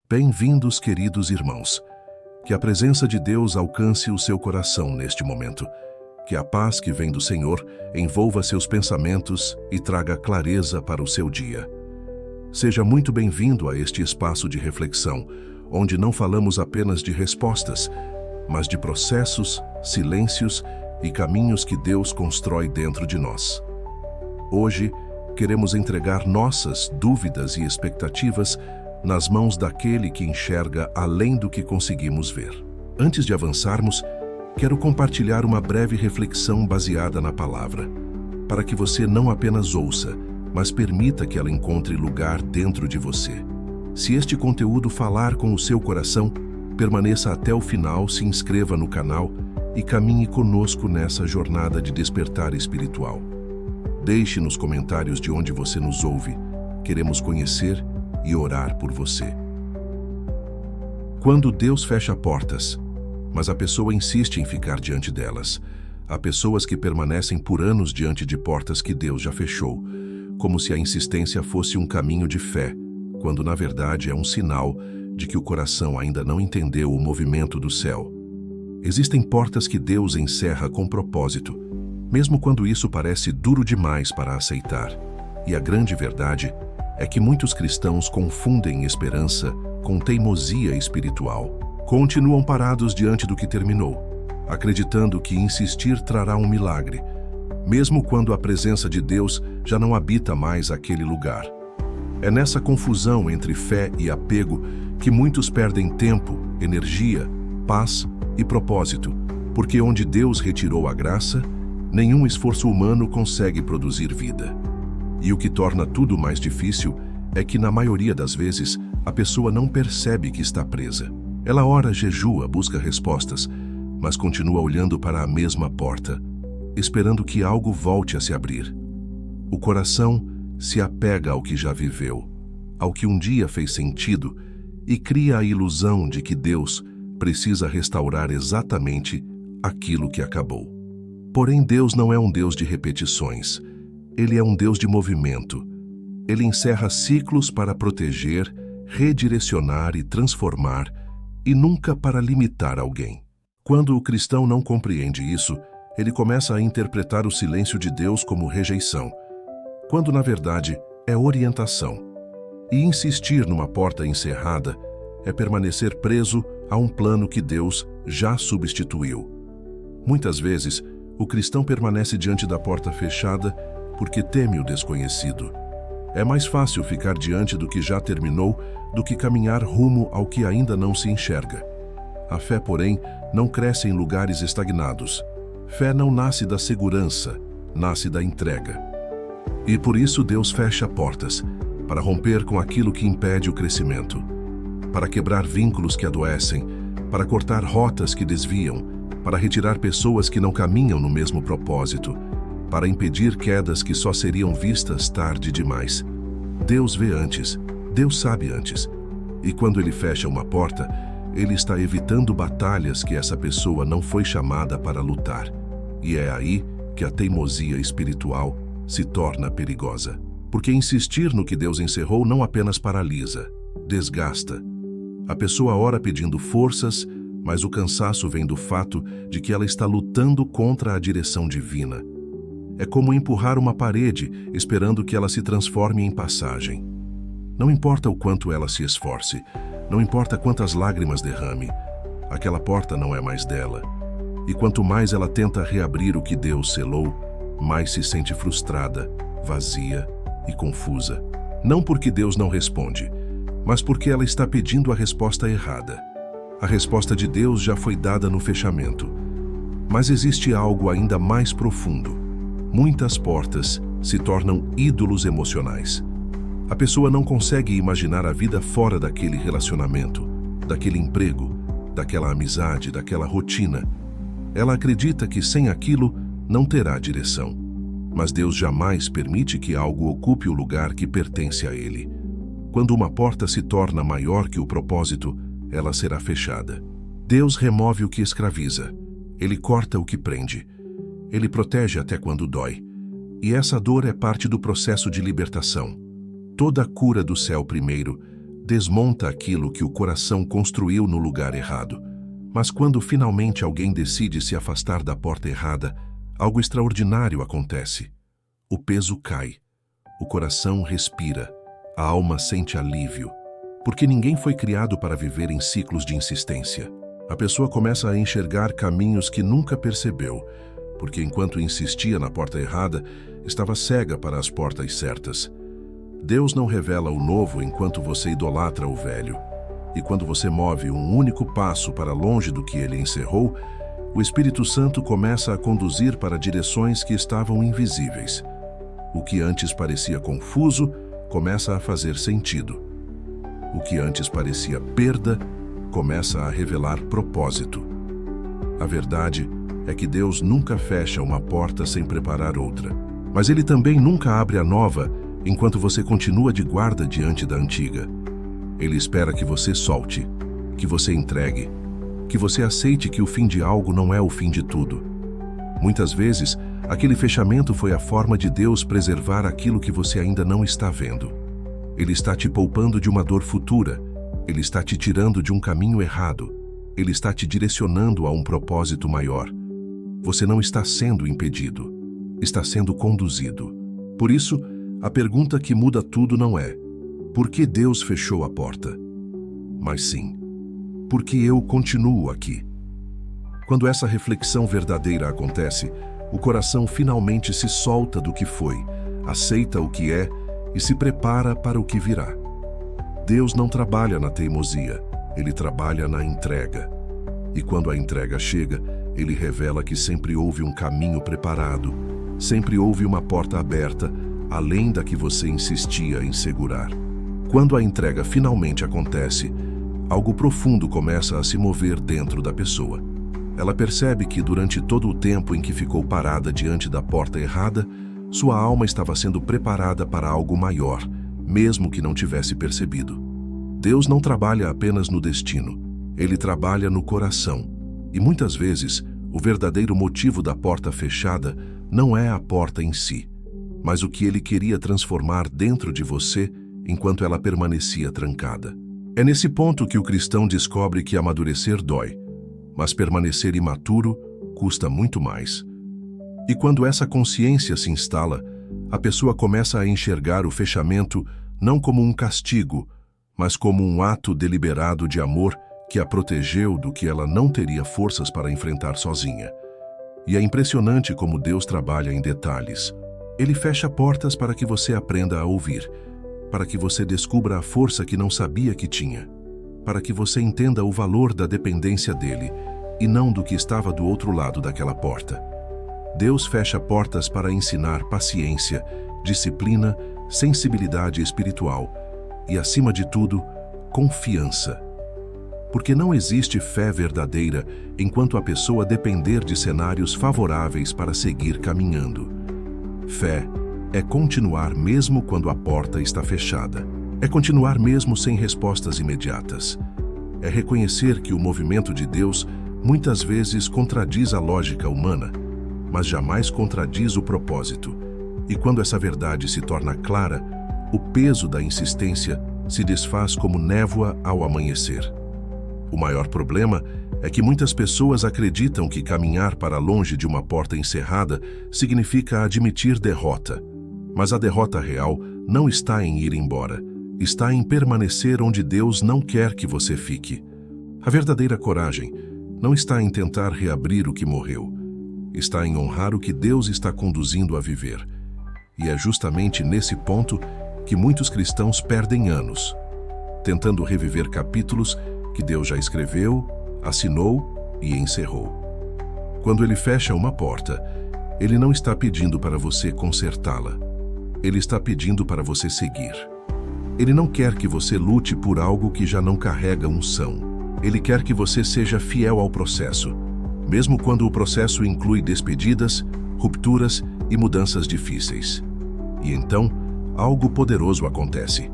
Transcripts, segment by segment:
Bem-vindos, queridos irmãos. Que a presença de Deus alcance o seu coração neste momento. Que a paz que vem do Senhor envolva seus pensamentos e traga clareza para o seu dia. Seja muito bem-vindo a este espaço de reflexão, onde não falamos apenas de respostas, mas de processos, silêncios e caminhos que Deus constrói dentro de nós. Hoje, queremos entregar nossas dúvidas e expectativas nas mãos daquele que enxerga além do que conseguimos ver. Antes de avançarmos, quero compartilhar uma breve reflexão baseada na palavra, para que você não apenas ouça, mas permita que ela encontre lugar dentro de você. Se este conteúdo falar com o seu coração, permaneça até o final, se inscreva no canal e caminhe conosco nessa jornada de despertar espiritual. Deixe nos comentários de onde você nos ouve. Queremos conhecer e orar por você. Quando Deus fecha portas, mas a pessoa insiste em ficar diante delas, há pessoas que permanecem por anos diante de portas que Deus já fechou, como se a insistência fosse um caminho de fé, quando na verdade é um sinal de que o coração ainda não entendeu o movimento do céu. Existem portas que Deus encerra com propósito, mesmo quando isso parece duro demais para aceitar. E a grande verdade é que muitos cristãos confundem esperança com teimosia espiritual. Continuam parados diante do que terminou, acreditando que insistir trará um milagre, mesmo quando a presença de Deus já não habita mais aquele lugar. É nessa confusão entre fé e apego que muitos perdem tempo, energia, paz e propósito, porque onde Deus retirou a graça, nenhum esforço humano consegue produzir vida. E o que torna tudo mais difícil é que, na maioria das vezes, a pessoa não percebe que está presa. Ela ora, jejua, busca respostas, mas continua olhando para a mesma porta, esperando que algo volte a se abrir. O coração se apega ao que já viveu, ao que um dia fez sentido, e cria a ilusão de que Deus precisa restaurar exatamente aquilo que acabou. Porém, Deus não é um Deus de repetições. Ele é um Deus de movimento. Ele encerra ciclos para proteger, redirecionar e transformar, e nunca para limitar alguém. Quando o cristão não compreende isso, ele começa a interpretar o silêncio de Deus como rejeição, quando na verdade é orientação. E insistir numa porta encerrada é permanecer preso a um plano que Deus já substituiu. Muitas vezes, o cristão permanece diante da porta fechada porque teme o desconhecido. É mais fácil ficar diante do que já terminou do que caminhar rumo ao que ainda não se enxerga. A fé, porém, não cresce em lugares estagnados. Fé não nasce da segurança, nasce da entrega. E por isso Deus fecha portas, para romper com aquilo que impede o crescimento, para quebrar vínculos que adoecem, para cortar rotas que desviam, para retirar pessoas que não caminham no mesmo propósito, para impedir quedas que só seriam vistas tarde demais. Deus vê antes, Deus sabe antes. E quando Ele fecha uma porta, Ele está evitando batalhas que essa pessoa não foi chamada para lutar. E é aí que a teimosia espiritual se torna perigosa. Porque insistir no que Deus encerrou não apenas paralisa, desgasta. A pessoa ora pedindo forças, mas o cansaço vem do fato de que ela está lutando contra a direção divina. É como empurrar uma parede, esperando que ela se transforme em passagem. Não importa o quanto ela se esforce, não importa quantas lágrimas derrame, aquela porta não é mais dela. E quanto mais ela tenta reabrir o que Deus selou, mais se sente frustrada, vazia e confusa. Não porque Deus não responde, mas porque ela está pedindo a resposta errada. A resposta de Deus já foi dada no fechamento. Mas existe algo ainda mais profundo. Muitas portas se tornam ídolos emocionais. A pessoa não consegue imaginar a vida fora daquele relacionamento, daquele emprego, daquela amizade, daquela rotina. Ela acredita que sem aquilo não terá direção. Mas Deus jamais permite que algo ocupe o lugar que pertence a Ele. Quando uma porta se torna maior que o propósito, ela será fechada. Deus remove o que escraviza. Ele corta o que prende. Ele protege até quando dói. E essa dor é parte do processo de libertação. Toda a cura do céu primeiro desmonta aquilo que o coração construiu no lugar errado. Mas quando finalmente alguém decide se afastar da porta errada, algo extraordinário acontece. O peso cai, o coração respira, a alma sente alívio, porque ninguém foi criado para viver em ciclos de insistência. A pessoa começa a enxergar caminhos que nunca percebeu, porque enquanto insistia na porta errada, estava cega para as portas certas. Deus não revela o novo enquanto você idolatra o velho. E quando você move um único passo para longe do que ele encerrou, o Espírito Santo começa a conduzir para direções que estavam invisíveis. O que antes parecia confuso começa a fazer sentido. O que antes parecia perda começa a revelar propósito. A verdade é que Deus nunca fecha uma porta sem preparar outra, mas Ele também nunca abre a nova enquanto você continua de guarda diante da antiga. Ele espera que você solte, que você entregue, que você aceite que o fim de algo não é o fim de tudo. Muitas vezes, aquele fechamento foi a forma de Deus preservar aquilo que você ainda não está vendo. Ele está te poupando de uma dor futura. Ele está te tirando de um caminho errado. Ele está te direcionando a um propósito maior. Você não está sendo impedido. Está sendo conduzido. Por isso, a pergunta que muda tudo não é: por que Deus fechou a porta? Mas sim, por que eu continuo aqui? Quando essa reflexão verdadeira acontece, o coração finalmente se solta do que foi, aceita o que é e se prepara para o que virá. Deus não trabalha na teimosia, Ele trabalha na entrega. E quando a entrega chega, Ele revela que sempre houve um caminho preparado, sempre houve uma porta aberta, além da que você insistia em segurar. Quando a entrega finalmente acontece, algo profundo começa a se mover dentro da pessoa. Ela percebe que durante todo o tempo em que ficou parada diante da porta errada, sua alma estava sendo preparada para algo maior, mesmo que não tivesse percebido. Deus não trabalha apenas no destino, Ele trabalha no coração. E muitas vezes, o verdadeiro motivo da porta fechada não é a porta em si, mas o que Ele queria transformar dentro de você enquanto ela permanecia trancada. É nesse ponto que o cristão descobre que amadurecer dói, mas permanecer imaturo custa muito mais. E quando essa consciência se instala, a pessoa começa a enxergar o fechamento não como um castigo, mas como um ato deliberado de amor que a protegeu do que ela não teria forças para enfrentar sozinha. E é impressionante como Deus trabalha em detalhes. Ele fecha portas para que você aprenda a ouvir, para que você descubra a força que não sabia que tinha, para que você entenda o valor da dependência dele e não do que estava do outro lado daquela porta. Deus fecha portas para ensinar paciência, disciplina, sensibilidade espiritual e, acima de tudo, confiança. Porque não existe fé verdadeira enquanto a pessoa depender de cenários favoráveis para seguir caminhando. Fé é continuar mesmo quando a porta está fechada. É continuar mesmo sem respostas imediatas. É reconhecer que o movimento de Deus muitas vezes contradiz a lógica humana, mas jamais contradiz o propósito. E quando essa verdade se torna clara, o peso da insistência se desfaz como névoa ao amanhecer. O maior problema é que muitas pessoas acreditam que caminhar para longe de uma porta encerrada significa admitir derrota. Mas a derrota real não está em ir embora, está em permanecer onde Deus não quer que você fique. A verdadeira coragem não está em tentar reabrir o que morreu, está em honrar o que Deus está conduzindo a viver. E é justamente nesse ponto que muitos cristãos perdem anos, tentando reviver capítulos que Deus já escreveu, assinou e encerrou. Quando Ele fecha uma porta, Ele não está pedindo para você consertá-la. Ele está pedindo para você seguir. Ele não quer que você lute por algo que já não carrega unção. Ele quer que você seja fiel ao processo, mesmo quando o processo inclui despedidas, rupturas e mudanças difíceis. E então, algo poderoso acontece.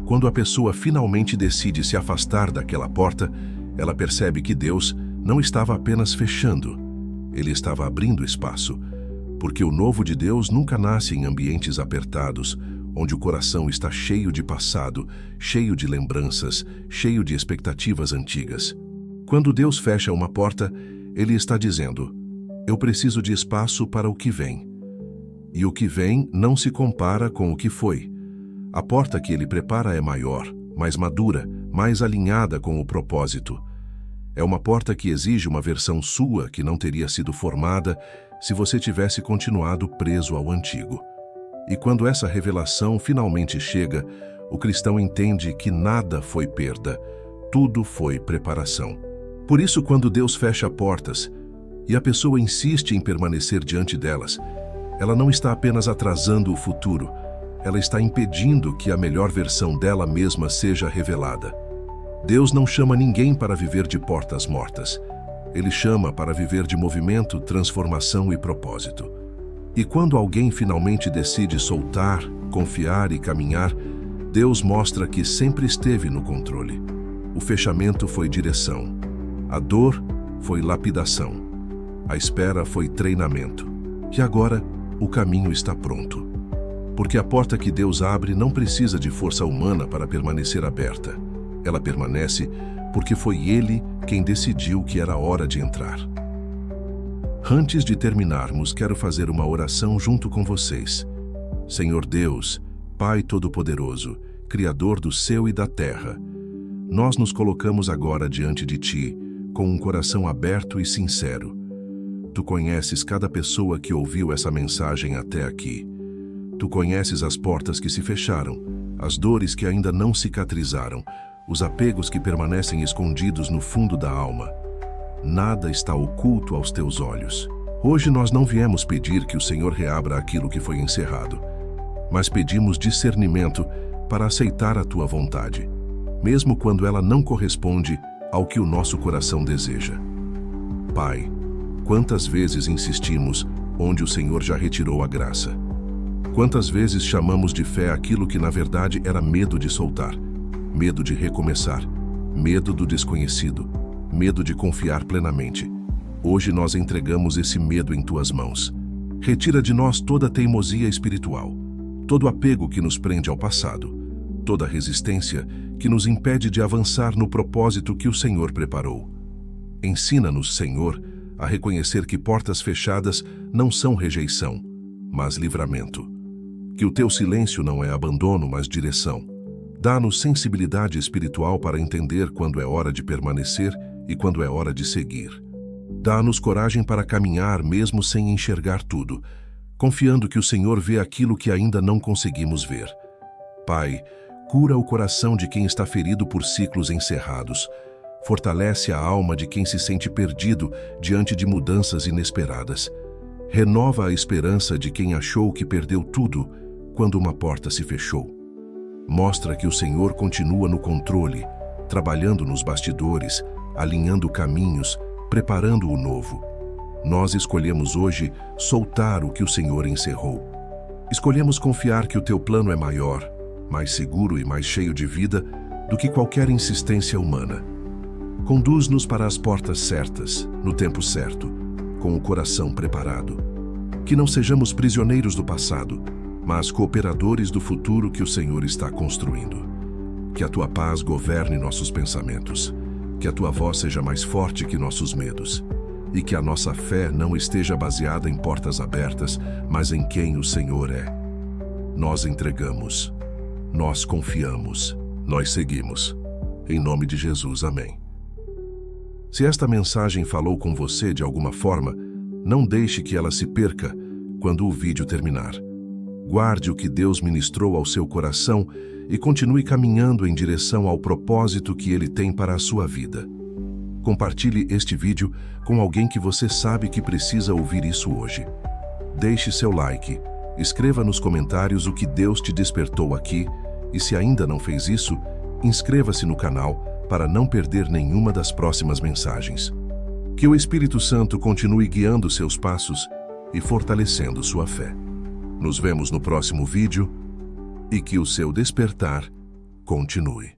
Quando a pessoa finalmente decide se afastar daquela porta, ela percebe que Deus não estava apenas fechando, Ele estava abrindo espaço. Porque o novo de Deus nunca nasce em ambientes apertados. onde o coração está cheio de passado, cheio de lembranças, cheio de expectativas antigas. Quando Deus fecha uma porta, Ele está dizendo: eu preciso de espaço para o que vem. E o que vem não se compara com o que foi. A porta que Ele prepara é maior, mais madura, mais alinhada com o propósito. É uma porta que exige uma versão sua que não teria sido formada se você tivesse continuado preso ao antigo. E quando essa revelação finalmente chega, o cristão entende que nada foi perda, tudo foi preparação. Por isso, quando Deus fecha portas e a pessoa insiste em permanecer diante delas, ela não está apenas atrasando o futuro, ela está impedindo que a melhor versão dela mesma seja revelada. Deus não chama ninguém para viver de portas mortas. Ele chama para viver de movimento, transformação e propósito. E quando alguém finalmente decide soltar, confiar e caminhar, Deus mostra que sempre esteve no controle. O fechamento foi direção. A dor foi lapidação. A espera foi treinamento. E agora, o caminho está pronto. Porque a porta que Deus abre não precisa de força humana para permanecer aberta. Ela permanece porque foi Ele quem decidiu que era hora de entrar. Antes de terminarmos, quero fazer uma oração junto com vocês. Senhor Deus, Pai Todo-Poderoso, Criador do céu e da terra, nós nos colocamos agora diante de Ti, com um coração aberto e sincero. Tu conheces cada pessoa que ouviu essa mensagem até aqui. Tu conheces as portas que se fecharam, as dores que ainda não cicatrizaram, os apegos que permanecem escondidos no fundo da alma. Nada está oculto aos Teus olhos. Hoje nós não viemos pedir que o Senhor reabra aquilo que foi encerrado, mas pedimos discernimento para aceitar a Tua vontade, mesmo quando ela não corresponde ao que o nosso coração deseja. Pai, quantas vezes insistimos onde o Senhor já retirou a graça? Quantas vezes chamamos de fé aquilo que na verdade era medo de soltar, medo de recomeçar, medo do desconhecido, medo de confiar plenamente. Hoje nós entregamos esse medo em Tuas mãos. Retira de nós toda teimosia espiritual, todo apego que nos prende ao passado, toda resistência que nos impede de avançar no propósito que o Senhor preparou. Ensina-nos, Senhor, a reconhecer que portas fechadas não são rejeição, mas livramento. Que o Teu silêncio não é abandono, mas direção. Dá-nos sensibilidade espiritual para entender quando é hora de permanecer e quando é hora de seguir. Dá-nos coragem para caminhar mesmo sem enxergar tudo, confiando que o Senhor vê aquilo que ainda não conseguimos ver. Pai, cura o coração de quem está ferido por ciclos encerrados. Fortalece a alma de quem se sente perdido diante de mudanças inesperadas. Renova a esperança de quem achou que perdeu tudo quando uma porta se fechou. Mostra que o Senhor continua no controle, trabalhando nos bastidores, alinhando caminhos, preparando o novo. Nós escolhemos hoje soltar o que o Senhor encerrou. Escolhemos confiar que o Teu plano é maior, mais seguro e mais cheio de vida do que qualquer insistência humana. Conduz-nos para as portas certas, no tempo certo, com o coração preparado. Que não sejamos prisioneiros do passado, mas cooperadores do futuro que o Senhor está construindo. Que a Tua paz governe nossos pensamentos, que a Tua voz seja mais forte que nossos medos, e que a nossa fé não esteja baseada em portas abertas, mas em quem o Senhor é. Nós entregamos, nós confiamos, nós seguimos. Em nome de Jesus, amém. Se esta mensagem falou com você de alguma forma, não deixe que ela se perca quando o vídeo terminar. Guarde o que Deus ministrou ao seu coração e continue caminhando em direção ao propósito que Ele tem para a sua vida. Compartilhe este vídeo com alguém que você sabe que precisa ouvir isso hoje. Deixe seu like, escreva nos comentários o que Deus te despertou aqui e, se ainda não fez isso, inscreva-se no canal para não perder nenhuma das próximas mensagens. Que o Espírito Santo continue guiando seus passos e fortalecendo sua fé. Nos vemos no próximo vídeo e que o seu despertar continue.